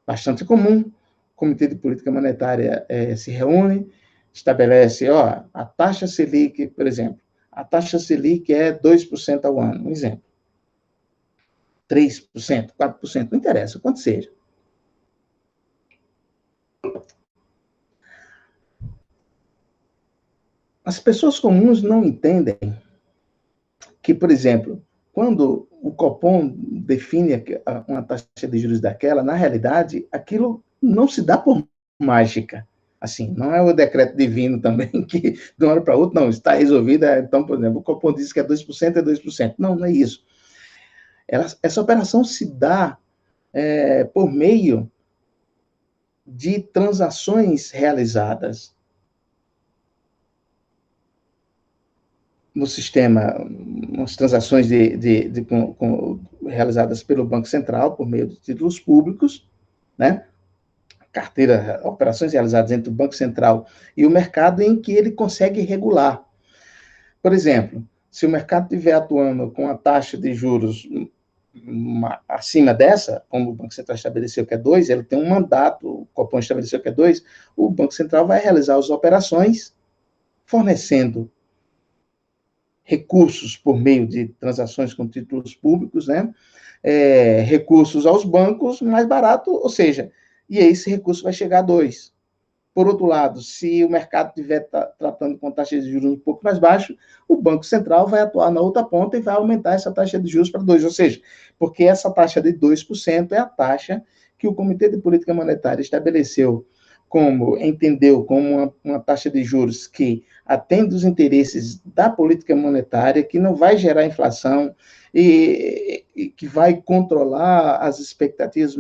bastante comum, o Comitê de Política Monetária se reúne, estabelece, a taxa Selic, por exemplo, a taxa Selic é 2% ao ano, um exemplo. 3%, 4%, não interessa, quanto seja. As pessoas comuns não entendem que, por exemplo, quando o Copom define uma taxa de juros daquela, na realidade, aquilo não se dá por mágica. Assim, não é o decreto divino também que, de uma hora para outra, não, está resolvido. Então, por exemplo, o Copom diz que é 2%, é 2%. Não, não é isso. Essa operação se dá por meio de transações realizadas no sistema, umas transações realizadas pelo Banco Central por meio de títulos públicos, né? Carteira, operações realizadas entre o Banco Central e o mercado em que ele consegue regular. Por exemplo, se o mercado estiver atuando com a taxa de juros acima dessa, como o Banco Central estabeleceu que é 2, ele tem um mandato, o Copom estabeleceu que é 2, o Banco Central vai realizar as operações fornecendo recursos por meio de transações com títulos públicos, né? Recursos aos bancos mais barato, ou seja, e aí esse recurso vai chegar a 2. Por outro lado, se o mercado estiver tratando com taxas de juros um pouco mais baixo, o Banco Central vai atuar na outra ponta e vai aumentar essa taxa de juros para 2, ou seja, porque essa taxa de 2% é a taxa que o Comitê de Política Monetária entendeu como uma taxa de juros que atende os interesses da política monetária, que não vai gerar inflação e que vai controlar as expectativas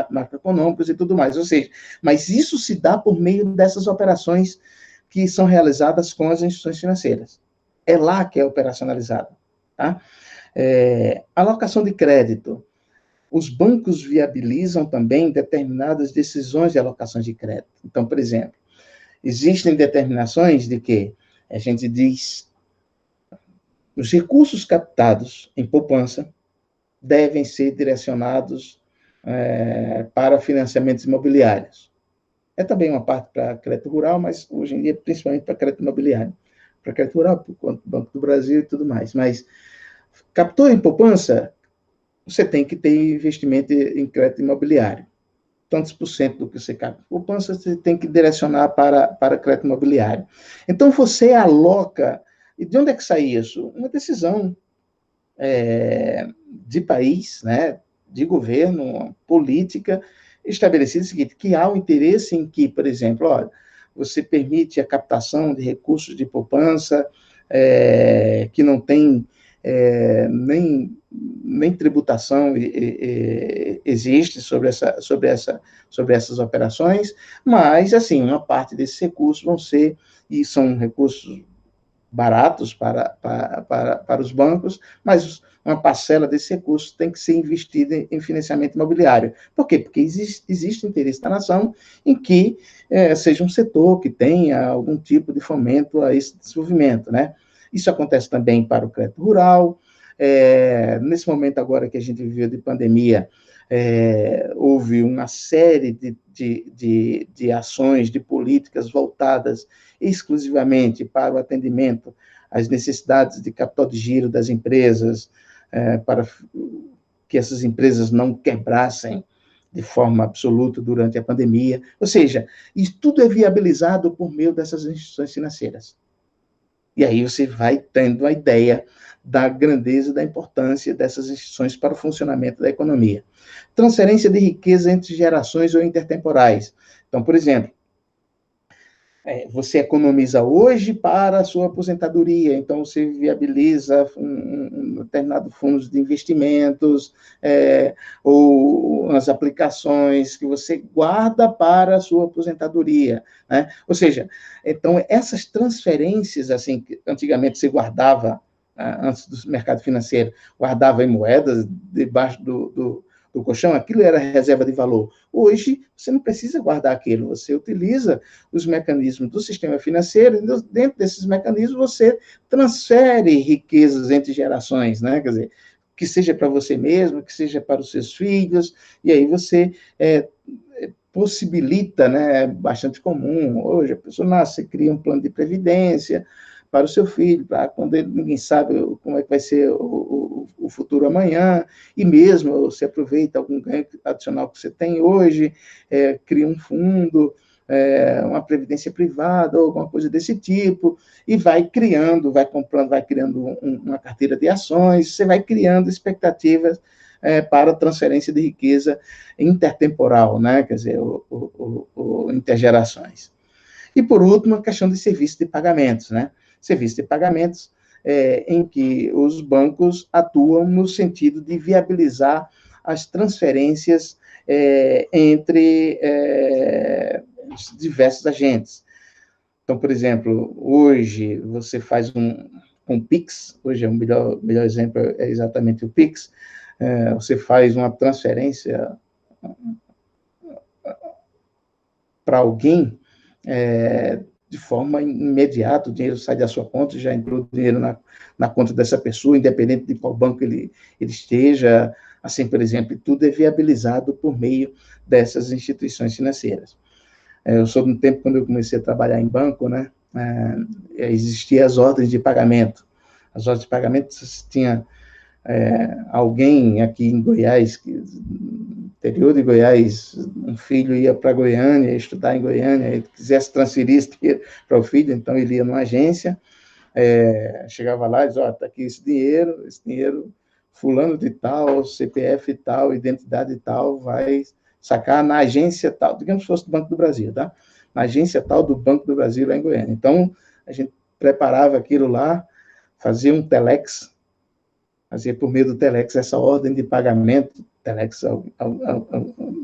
macroeconômicas e tudo mais. Ou seja, mas isso se dá por meio dessas operações que são realizadas com as instituições financeiras. É lá que é operacionalizado. Tá? Alocação de crédito. Os bancos viabilizam também determinadas decisões de alocação de crédito. Então, por exemplo, existem determinações de que a gente diz os recursos captados em poupança devem ser direcionados para financiamentos imobiliários. É também uma parte para crédito rural, mas hoje em dia principalmente para crédito imobiliário. Para crédito rural, por conta do Banco do Brasil e tudo mais. Mas captou em poupança, você tem que ter investimento em crédito imobiliário. Tantos por cento do que você capta em poupança, você tem que direcionar para crédito imobiliário. Então, você aloca... E de onde é que sai isso? Uma decisão de país, né, de governo, política, estabelecido o seguinte, que há um interesse em que, por exemplo, olha, você permite a captação de recursos de poupança, que não tem nem tributação existe sobre essas operações, mas, assim, uma parte desses recursos vão ser, e são recursos baratos para os bancos, mas uma parcela desses recursos tem que ser investida em financiamento imobiliário. Por quê? Porque existe interesse da nação em que seja um setor que tenha algum tipo de fomento a esse desenvolvimento, né? Isso acontece também para o crédito rural. Nesse momento agora que a gente viveu de pandemia, houve uma série de ações, de políticas voltadas exclusivamente para o atendimento às necessidades de capital de giro das empresas, para que essas empresas não quebrassem de forma absoluta durante a pandemia. Ou seja, isso tudo é viabilizado por meio dessas instituições financeiras. E aí você vai tendo a ideia da grandeza e da importância dessas instituições para o funcionamento da economia. Transferência de riqueza entre gerações ou intertemporais. Então, por exemplo, você economiza hoje para a sua aposentadoria, então você viabiliza um determinado fundo de investimentos, ou as aplicações que você guarda para a sua aposentadoria, né? Ou seja, então essas transferências, assim, que antigamente você guardava, antes do mercado financeiro, guardava em moedas debaixo do colchão, aquilo era reserva de valor. Hoje, você não precisa guardar aquilo, você utiliza os mecanismos do sistema financeiro, e dentro desses mecanismos você transfere riquezas entre gerações, né? Quer dizer, que seja para você mesmo, que seja para os seus filhos, e aí você possibilita, né? Bastante comum, hoje a pessoa nasce, cria um plano de previdência para o seu filho, para quando ninguém sabe como é que vai ser o futuro amanhã, e mesmo você aproveita algum ganho adicional que você tem hoje, cria um fundo, uma previdência privada, ou alguma coisa desse tipo, e vai criando, vai comprando, vai criando uma carteira de ações, você vai criando expectativas para transferência de riqueza intertemporal, né? Quer dizer, o intergerações. E, por último, a questão de serviço de pagamentos, né? Serviço de pagamentos em que os bancos atuam no sentido de viabilizar as transferências entre os diversos agentes. Então, por exemplo, hoje você faz um Pix, hoje é o melhor exemplo é exatamente o Pix, você faz uma transferência para alguém, de forma imediata, o dinheiro sai da sua conta, já entrou o dinheiro na conta dessa pessoa, independente de qual banco ele esteja, assim, por exemplo, tudo é viabilizado por meio dessas instituições financeiras. Eu sou de um tempo, quando eu comecei a trabalhar em banco, né, existiam as ordens de pagamento. As ordens de pagamento, tinha alguém aqui em Goiás, interior de Goiás, um filho ia para Goiânia, estudar em Goiânia, ele quisesse transferir esse dinheiro para o filho, então ele ia numa agência, chegava lá e dizia, está aqui esse dinheiro, fulano de tal, CPF tal, identidade tal, vai sacar na agência tal, digamos que fosse do Banco do Brasil, tá? Na agência tal do Banco do Brasil, lá em Goiânia. Então, a gente preparava aquilo lá, fazia um telex, fazia por meio do telex essa ordem de pagamento. Telex,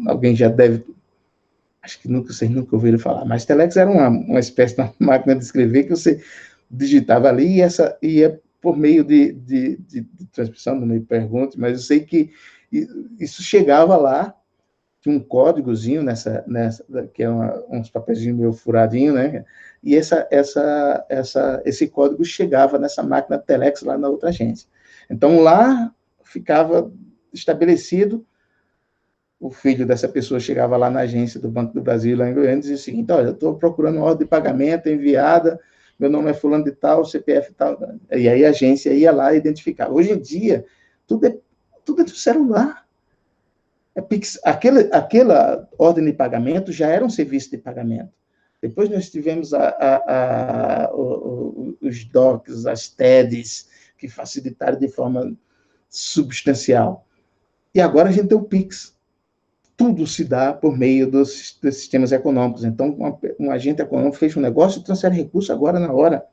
alguém já deve, acho que vocês nunca ouviram falar, mas telex era uma espécie de máquina de escrever que você digitava ali e essa ia por meio de transmissão, não me pergunte, mas eu sei que isso chegava lá, tinha um códigozinho que é uns papeizinhos meio furadinho, né? E esse código chegava nessa máquina de telex lá na outra agência. Então, lá ficava estabelecido, o filho dessa pessoa chegava lá na agência do Banco do Brasil, lá em Goiânia, e dizia o seguinte, olha, eu estou procurando uma ordem de pagamento enviada, meu nome é fulano de tal, CPF tal, e aí a agência ia lá e identificava. Hoje em dia, tudo é do celular. Aquela ordem de pagamento já era um serviço de pagamento. Depois nós tivemos os DOCs, as TEDs, que facilitaram de forma substancial. E agora a gente tem o Pix. tudo se dá por meio dos sistemas econômicos. Então, um agente econômico fecha um negócio e transfere recurso agora na hora.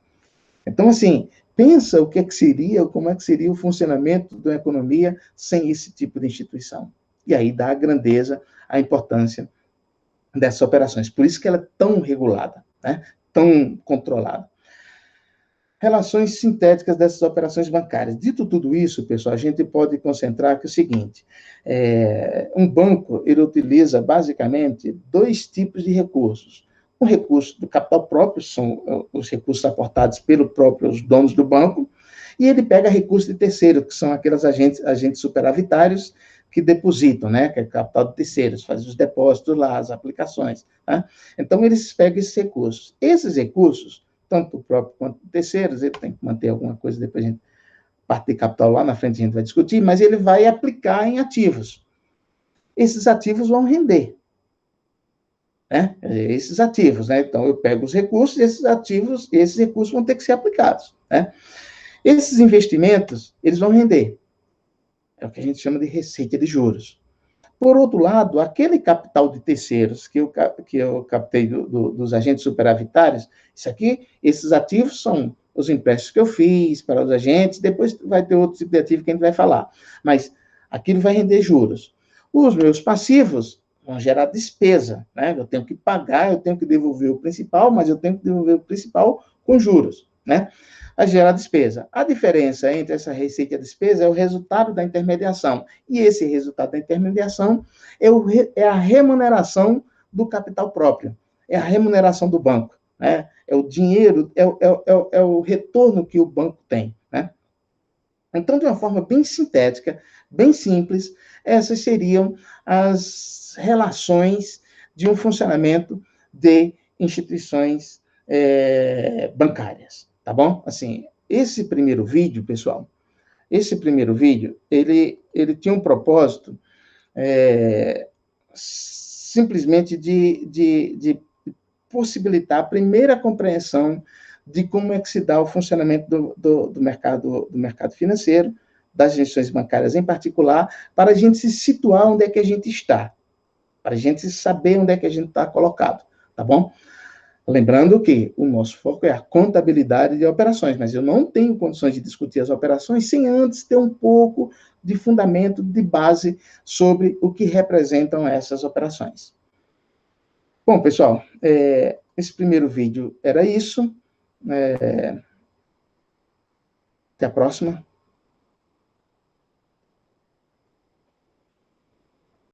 Então, assim, pensa o que é que seria, como é que seria o funcionamento da economia sem esse tipo de instituição. E aí dá a grandeza, a importância dessas operações. Por isso que ela é tão regulada, né? Tão controlada. Relações sintéticas dessas operações bancárias. Dito tudo isso, pessoal, a gente pode concentrar que é o seguinte, um banco, ele utiliza basicamente dois tipos de recursos. Um recurso do capital próprio, são os recursos aportados pelos próprios donos do banco, e ele pega recursos de terceiro, que são aqueles agentes superavitários que depositam, né, que é capital de terceiros, fazem os depósitos lá, as aplicações. Tá? Então, eles pegam esses recursos. Esses recursos, tanto o próprio quanto terceiros, ele tem que manter alguma coisa, depois a gente, parte de capital lá na frente a gente vai discutir, mas ele vai aplicar em ativos. Esses ativos vão render, né? Esses ativos, né? Então, eu pego os recursos, esses recursos vão ter que ser aplicados, né? Esses investimentos, eles vão render. É o que a gente chama de receita de juros. Por outro lado, aquele capital de terceiros que eu captei dos agentes superavitários, esses ativos são os empréstimos que eu fiz para os agentes, depois vai ter outro tipo de ativo que a gente vai falar. Mas aquilo vai render juros. Os meus passivos vão gerar despesa, né? Eu tenho que pagar, eu tenho que devolver o principal, mas eu tenho que devolver o principal com juros, né? A gerar despesa. A diferença entre essa receita e a despesa é o resultado da intermediação. E esse resultado da intermediação é a remuneração do capital próprio, é a remuneração do banco, né? É o dinheiro, é o retorno que o banco tem, né? Então, de uma forma bem sintética, bem simples, essas seriam as relações de um funcionamento de instituições bancárias, tá bom? Assim, esse primeiro vídeo, pessoal, ele tinha um propósito simplesmente de possibilitar a primeira compreensão de como é que se dá o funcionamento do mercado financeiro, das instituições bancárias em particular, para a gente se situar onde é que a gente está, para a gente saber onde é que a gente está colocado, tá bom? Lembrando que o nosso foco é a contabilidade de operações, mas eu não tenho condições de discutir as operações sem antes ter um pouco de fundamento, de base sobre o que representam essas operações. Bom, pessoal, esse primeiro vídeo era isso. Até a próxima.